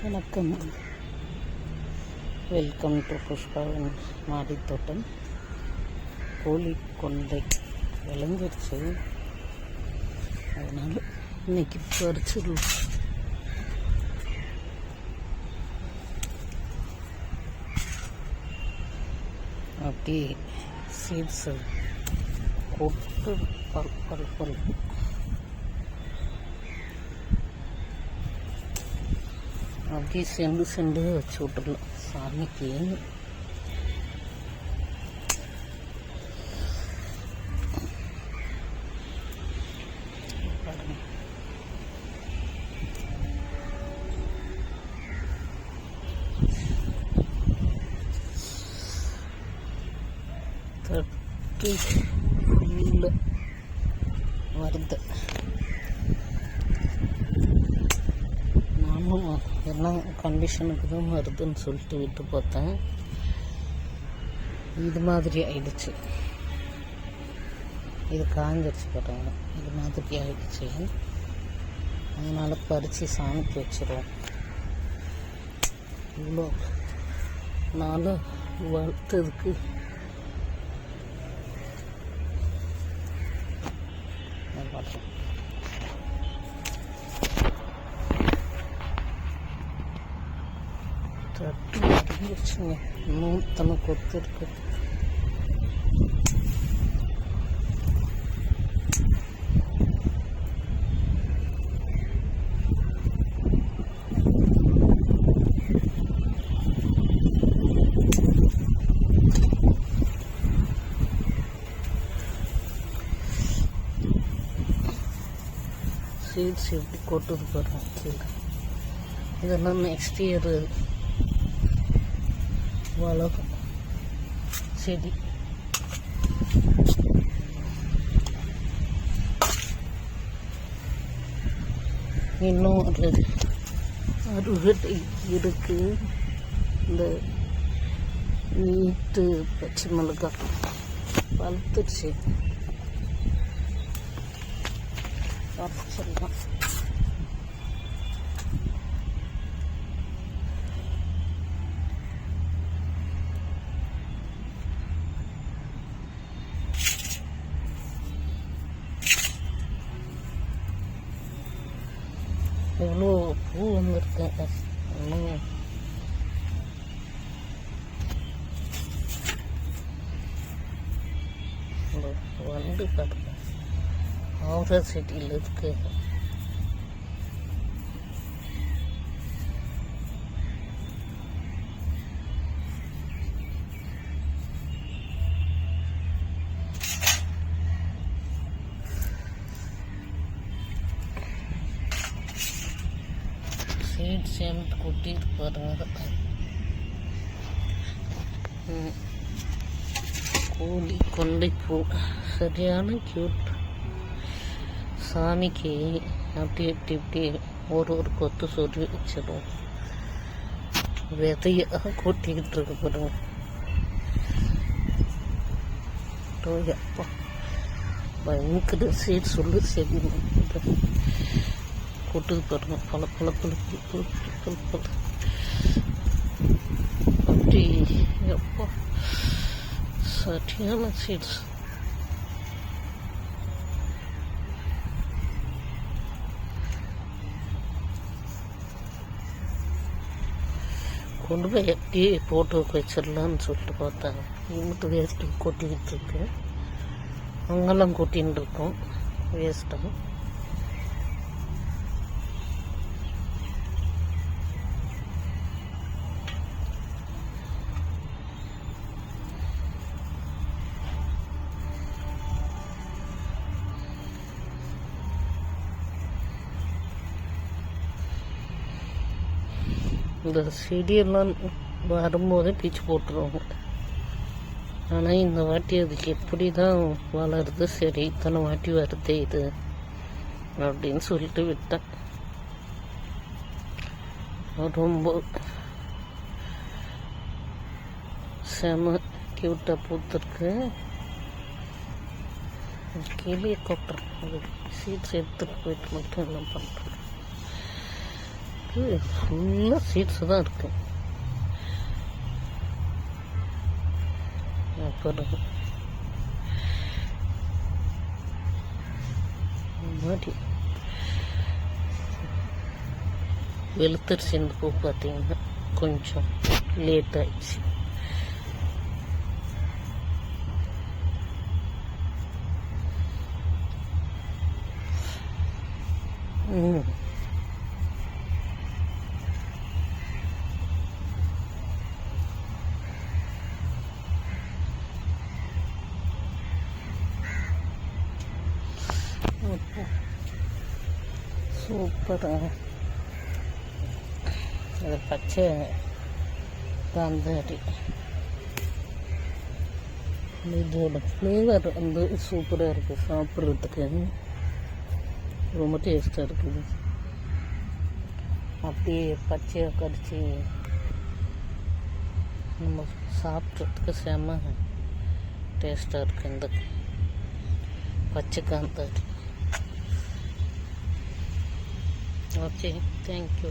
வணக்கம், welcome to புஷ்பாவின் மாடித்தோட்டம். கோழி கொண்டை விளைஞ்சிருச்சு, அதனால் இன்னைக்கு பறிச்சிடலாம். அப்படியே சீட்ஸு கொட்டு பல் அப்படியே செண்டு வச்சு விட்டுடலாம் சாமிக்கு. தட்டு உள்ள வருது. நானும் எல்லாம் கண்டிஷனுக்கு தான் வருதுன்னு சொல்லிட்டு விட்டு பார்த்தேன். இது மாதிரி ஆயிடுச்சு, இது காஞ்சிருச்சு பாருங்க, இது மாதிரி ஆயிடுச்சு. அதனால் பறித்து சாமிக்கு வச்சுருவோம். இவ்வளோ நாள் வளர்த்ததுக்கு பார்த்தோம். தட்டு வந்துருச்சுங்க, இன்னும் கொத்து இருக்கு. சீட்ஸ் எப்படி கொட்டுது பாருங்க. இதெல்லாம் நெக்ஸ்ட் இயர் வளரும் செடி. இன்னும் ஒரு அறுவடை இருக்கு. இந்த நீட்டு பச்சை மிளகாய் வளர்த்துருச்சு, பறிச்சிடலாம். எவ்வளோ பூ வந்துருக்கு, இன்னும் வண்டு பாருங்க. ஆவர செடியில் இருக்கு. சீட் சேர்ந்து கொட்டிட்டு பாருங்க. கோழி கொண்டை பூ சரியான கியூட். சாமிக்கு அப்படி இப்படி ஒரு கொத்து சொல்லி வச்சிடும். விதையாக கொட்டிக்கிட்டு இருக்கு பாருங்க. அப்பா பயங்கர சீட் சொல்லு செடி கொட்டுது பாருங்க. பல அப்படி அப்பா சரியான சீட்ஸ். கொண்டு போய் எப்படியே போட்டு வச்சிடலான்னு சொல்லிட்டு பார்த்தாங்க. இங்கிட்டு வேஸ்ட்டு கொட்டிக்கிட்டு இருக்கு, அங்கெல்லாம் கொட்டின்னு இருக்கோம் வேஸ்ட்டாக. இந்த செடியெல்லாம் வரும்போதே பிச்சு போட்டுருவாங்க. ஆனால் இந்த வாட்டி அதுக்கு எப்படி தான் வளருது, சரி இத்தனை வாட்டி வருதே இது அப்படின்னு சொல்லிட்டு விட்டேன். ரொம்ப செம கியூட்டாக பூத்துருக்கு. கீழே கொட்டுறேன், அது சீட்ஸ் எடுத்துகிட்டு போயிட்டு மட்டும் எல்லாம் பண்ணுறேன். இருக்குது, ஃபுல்லாக சீட்ஸு தான் இருக்குது. அப்புறம் மாதிரி வெளுத்தரிசி பூ பார்த்தீங்கன்னா கொஞ்சம் லேட் ஆயிடுச்சு. சூப்பராக அது பச்சை காந்தாரி, இதோட ஃப்ளேவர் வந்து சூப்பராக இருக்குது, சாப்பிட்றதுக்கு ரொம்ப டேஸ்ட்டாக இருக்குது. அப்படியே பச்சையாக கடிச்சு நம்ம சாப்பிட்றதுக்கு செம்ம டேஸ்ட்டாக இருக்குது இந்த பச்சை காந்தாரி. Okay, thank you.